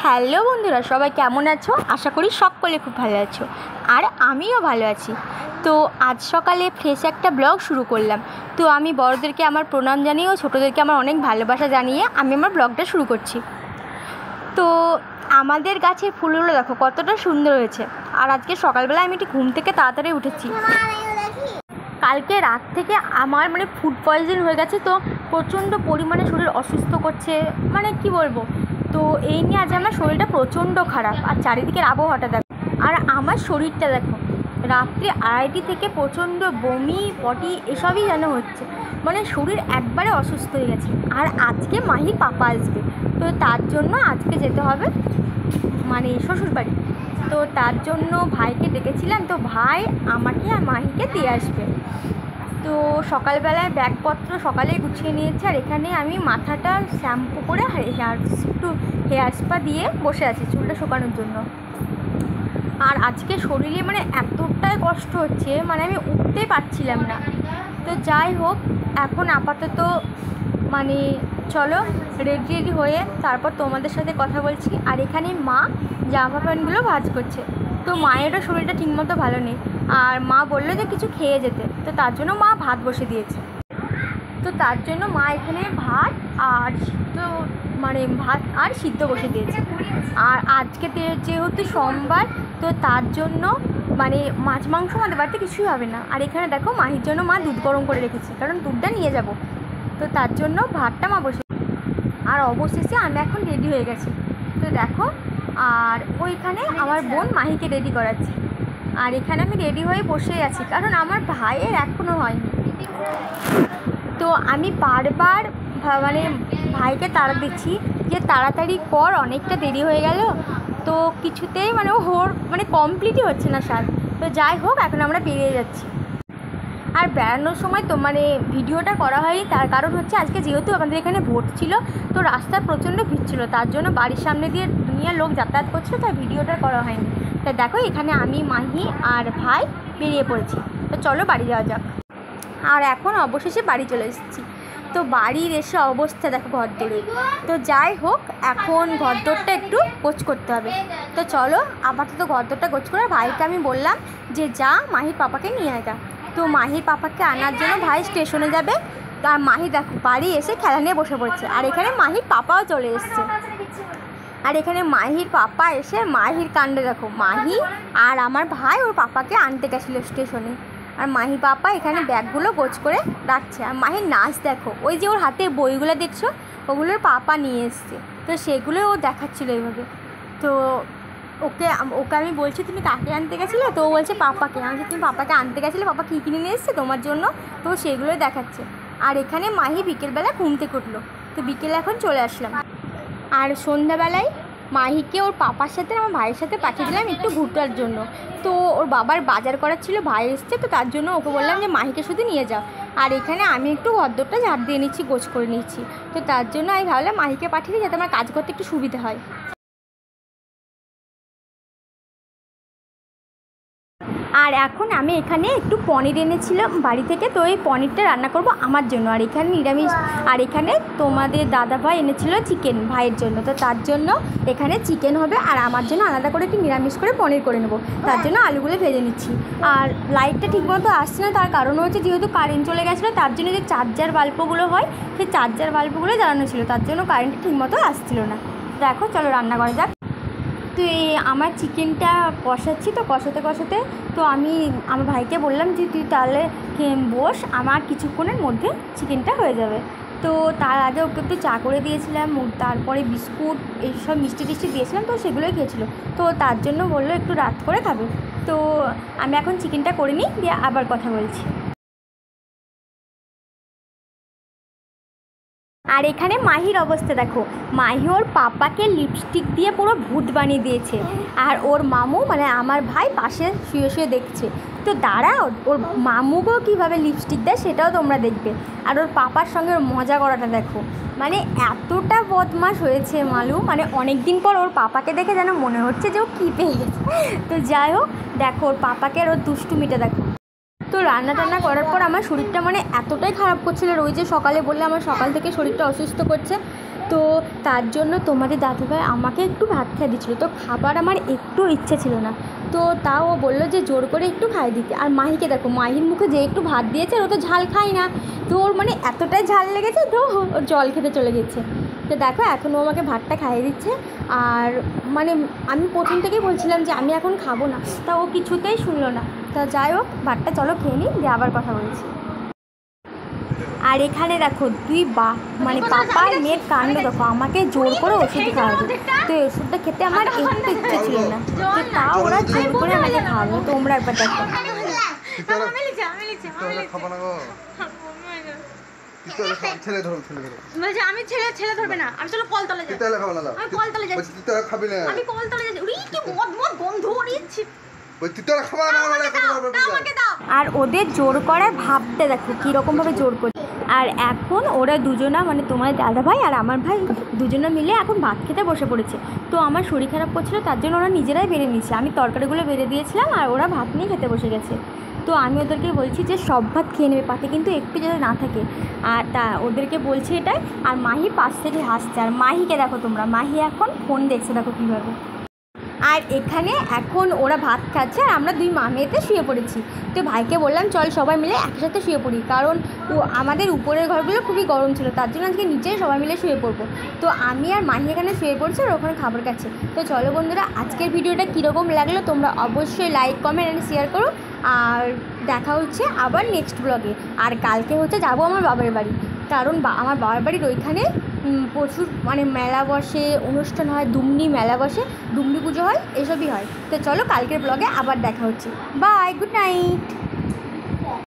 Hello বন্ধুরা, সবাই কেমন আছো? আশা করি সকলে খুব ভালো আছো, আর আমিও ভালো আছি। তো আজ সকালে ফ্রেশ একটা ব্লগ শুরু করলাম। তো আমি বড়দেরকে আমার প্রণাম জানিয়ে ও ছোটোদেরকে আমার অনেক ভালোবাসা জানিয়ে আমি আমার ব্লগটা শুরু করছি। তো আমাদের গাছের ফুলগুলো দেখো কতটা সুন্দর হয়েছে। আর আজকে সকালবেলা আমি একটু ঘুম থেকে তাড়াতাড়ি উঠেছি। কালকে রাত থেকে আমার ফুড পয়জন হয়ে গেছে, তো প্রচণ্ড পরিমাণে শরীর অসুস্থ করছে, কি বলবো। তো এই নিয়ে আজ আমার শরীরটা প্রচণ্ড খারাপ। আর চারিদিকের আবহাওয়াটা দেখো, আর আমার শরীরটা দেখো, রাত্রি 2:30 থেকে প্রচণ্ড বমি পটি এসবই যেন হচ্ছে, শরীর একবারে অসুস্থ হয়ে গেছে। আর আজকে মাহির পাপা আসবে, তো তার জন্য আজকে যেতে হবে শ্বশুরবাড়ি। তো তার জন্য ভাইকে ডেকেছিলাম, তো ভাই আমাকে আর মাহিকে দিয়ে আসবে। তো সকালবেলায় ব্যাগপত্র সকালেই গুছিয়ে নিয়েছি। আর এখানে আমি মাথাটা শ্যাম্পু করে একটু হেয়ার স্পা দিয়ে বসে আছি চুলটা শুকানোর জন্য। আর আজকে শরীরে এতটাই কষ্ট হচ্ছে, আমি উঠতে পারছিলাম না। তো যাই হোক, এখন আপাতত চলো রেডি হয়ে তারপর তোমাদের সাথে কথা বলছি। আর এখানে মা জামা প্যান্টগুলো ভাঁজ করছে। তো মায়েরও শরীরটা ঠিকমতো ভালো নেই, আর মা বললো যে কিছু খেয়ে যেতে, তো তার জন্য মা ভাত বসে দিয়েছে। তো তার জন্য মা এখানে ভাত আর সিদ্ধ বসে দিয়েছে। আর আজকে যেহেতু সোমবার, তো তার জন্য মাছ মাংস আমাদের বাড়িতে কিছুই হবে না। আর এখানে দেখো মাহির জন্য মা দুধ গরম করে রেখেছে, কারণ দুধটা নিয়ে যাব। তো তার জন্য ভাতটা মা বসে। আর অবশেষে আমি এখন রেডি হয়ে গেছি, তো দেখো। আর ওইখানে আমার বোন মাহিকে রেডি করাচ্ছে। আর এখানে আমি রেডি হয়ে বসে আছি, কারণ আমার ভাইয়ের এখনও হয়নি। তো আমি বারবার ভাইকে তাড়া দিচ্ছি যে তাড়াতাড়ি কর, অনেকটা দেরি হয়ে গেল। তো কিছুতেই ওর কমপ্লিটই হচ্ছে না স্যার। তো যাই হোক, এখন আমরা বেরিয়ে যাচ্ছি। আর বেড়ানোর সময় তো ভিডিওটা করা হয়নি, তার কারণ হচ্ছে আজকে যেহেতু আমাদের এখানে ভোট ছিল, তো রাস্তায় প্রচণ্ড ভিড় ছিল, তার জন্য বাড়ির সামনে দিয়ে দুনিয়ার লোক যাতায়াত করছিল, তাই ভিডিওটা করা হয়নি। তাই দেখো এখানে আমি, মাহি আর ভাই বেরিয়ে পড়েছি। তো চলো বাড়ি যাওয়া যাক। আর এখন অবশেষে বাড়ি চলে এসেছি। তো বাড়ির এসে অবস্থা দেখো ঘরদোরের। তো যাই হোক, এখন ঘরদোরটা একটু গোছ করতে হবে। তো চলো আপাতত ঘরদোরটা গোছ করে ভাইকে আমি বললাম যে যা মাহির পাপাকে নিয়ে আয়। তো মাহির পাপাকে আনার জন্য ভাই স্টেশনে যাবে। আর মাহি দেখো বাড়ি এসে খেলা নিয়ে বসে পড়ছে। আর এখানে মাহির পাপাও চলে এসছে। আর এখানে মাহির পাপা এসে মাহির কাণ্ডে দেখো, মাহি আর আমার ভাই ওর পাপাকে আনতে গেছিলো স্টেশনে। আর মাহির পাপা এখানে ব্যাগগুলো গোছ করে রাখছে। আর মাহির নাচ দেখো, ওই যে ওর হাতে বইগুলো দেখছো, ওগুলোর পাপা নিয়ে এসছে। তো সেগুলো ও দেখাচ্ছিলো এইভাবে। তো ওকে আমি বলছি তুমি কাকে আনতে গেছিলে? তো ও বলছে পাপাকে। আমি তুমি পাপাকে আনতে গেছিলে, পাপা কী কিনে নিয়ে এসছে তোমার জন্য? তো সেগুলোই দেখাচ্ছে। আর এখানে মাহি বিকেলবেলা ঘুম থেকে উঠলো। তো বিকেলে এখন চলে আসলাম। আর সন্ধ্যাবেলায় মাহিকে ওর পাপার সাথে আমার ভাইয়ের সাথে পাঠিয়ে দিলাম একটু ঘুরটার জন্য। তো ওর বাবার বাজার করার ছিল, ভাই এসছে, তো তার জন্য ওকে বললাম যে মাহিকে শুধু নিয়ে যাও। আর এখানে আমি একটু ঘরদোরটা ঝাড় দিয়ে নিচ্ছি, গোছ করে নিচ্ছি। তো তার জন্য আমি ভাবলাম মাহিকে পাঠিয়ে দিই, যাতে আমার কাজ করতে একটু সুবিধা হয়। আর এখন আমি এখানে একটু পনির এনেছিলাম বাড়ি থেকে, তো এই পনিরটা রান্না করব আমার জন্য। আর এখানে নিরামিষ। আর এখানে তোমাদের দাদাভাই এনেছিল চিকেন ভাইয়ের জন্য, তো তার জন্য এখানে চিকেন হবে। আর আমার জন্য আলাদা করে একটু নিরামিষ করে পনির করে নেবো, তার জন্য আলুগুলো ভেজে নিচ্ছি। আর লাইটটা ঠিকমতো আসছে না, তার কারণ হচ্ছে যেহেতু কারেন্ট চলে গেছিলো, তার জন্য যে চার্জার বাল্বগুলো হয়, সেই চার্জার বাল্বগুলো জ্বালানো ছিল, তার জন্য কারেন্টটা ঠিকমতো আসছিল না। দেখো চলো রান্না করা যাক। তো আমার চিকেনটা কষাচ্ছি, তো কষাতে তো আমি আমার ভাইকে বললাম যে তুই তাহলে বস, আমার কিছুক্ষণের মধ্যে চিকেনটা হয়ে যাবে। তো তার আগে ওকে একটু চা করে দিয়েছিলাম, তারপরে বিস্কুট এইসব মিষ্টি টিষ্টি দিয়েছিলাম, তো সেগুলোই খেয়েছিলো। তো তার জন্য বললো একটু রাত করে খাবে। তো আমি এখন চিকেনটা করে নিই, দিয়ে আবার কথা বলছি। আর এখানে মাহির অবস্থা দেখো, মাহি ওর পাপাকে লিপস্টিক দিয়ে পুরো ভূত বানিয়ে দিয়েছে। আর ওর মামু আমার ভাই পাশে শুয়ে শুয়ে দেখছে। তো দাঁড়াও, ওর মামুকেও কীভাবে লিপস্টিক দেয় সেটাও তোমরা দেখবে। আর ওর পাপার সঙ্গে ওর মজা করাটা দেখো, এতটা বদমাশ হয়েছে মালু, অনেক দিন পর ওর পাপাকে দেখে যেন মনে হচ্ছে যে ও কী পেয়ে গেছে। তো যাই হোক, দেখো ওর পাপাকে আর ওর দুষ্টুমিটা দেখো। তো রান্না টান্না করার পর আমার শরীরটা এতটাই খারাপ করছিল, আর ওই যে সকালে বললে আমার সকাল থেকে শরীরটা অসুস্থ করছে। তো তার জন্য তোমাদের দাদুভাই আমাকে একটু ভাত খাইয়ে দিচ্ছিলো। তো খাবার আমার একটু ইচ্ছে ছিল না, তো তাও ও বললো যে জোর করে একটু খাইয়ে দিতে। আর মাহিকে দেখো, মাহির মুখে যে একটু ভাত দিয়েছে ও তো ঝাল খায় না, তো ওর মানে এতটাই ঝাল লেগেছে তো ও জল খেতে চলে গেছে। তো দেখো এখন ও আমাকে ভাতটা খাইয়ে দিচ্ছে। আর মানে আমি প্রথম থেকেই বলছিলাম যে আমি এখন খাবো না, তা ও কিছুতেই শুনলো না। তা যাই হোক, ভাতটা চলো খেয়ে নিই, দিয়ে আবার কথা বলছি। আর এখানে দেখো মানে পাপা আর মেয়ের কাণ্ড দেখো, আমাকে জোর করে ওষুধ খাওয়াবে। তো এই ওষুধটা খেতে আমার একটু ইচ্ছে ছিল না, তো তাও ওরা জোর করে আমাকে খাওয়ালো। তোমরা একবার দেখো। আমি ছেলে ধরবে না, আমি চলো কলতলে যাই। আমি কলতলে যাচ্ছি, আমি কলতলে যাচ্ছি। উড়ি কি মদ গন্ধ উড়িয়েছি। আর ওদের জোর করার ভাবতে দেখো কীরকমভাবে জোর করে। আর এখন ওরা দুজনা মানে তোমার দাদা ভাই আর আমার ভাই দুজনে মিলে এখন ভাত খেতে বসে পড়েছে। তো আমার শরীর খারাপ করছিলো, তার জন্য ওরা নিজেরাই বেড়ে নিয়েছে, আমি তরকারিগুলো বেড়ে দিয়েছিলাম আর ওরা ভাত নিয়ে খেতে বসে গেছে। তো আমি ওদেরকে বলছি যে সব ভাত খেয়ে নেবে, পাতে কিন্তু একটু যাতে না থাকে। আর তা ওদেরকে বলছি এটাই। আর মাহি পাশ থেকে হাসছে। আর মাহিকে দেখো তোমরা, মাহি এখন ফোন দেখছে দেখো কীভাবে। আর এখানে এখন ওরা ভাত খাচ্ছে আর আমরা দুই মেয়েতে শুয়ে পড়েছি। তো ভাইকে বললাম চল সবাই মিলে একসাথে শুয়ে পড়ি, কারণ আমাদের উপরের ঘরগুলো খুবই গরম ছিল, তার জন্য আজকে নিচেই সবাই মিলে শুয়ে পড়বো। তো আমি আর মাহি এখানে শুয়ে পড়ছি আর ওখানে খাবার খাচ্ছে। তো চলো বন্ধুরা, আজকের ভিডিওটা কীরকম লাগলো তোমরা অবশ্যই লাইক কমেন্ট অ্যান্ড শেয়ার করো। আর দেখা হচ্ছে আবার নেক্সট ব্লগে। আর কালকে হচ্ছে যাবো আমার বাবার বাড়ি, কারণ আমার বাবার বাড়ির ওইখানে প্রচুর মানে মেলা বসে, অনুষ্ঠান হয়, দুমনি মেলা বসে, দুমনি পুজো হয়, এসবই হয়। তো চলো কালকের ব্লগে আবার দেখা হচ্ছে। Bye, good night.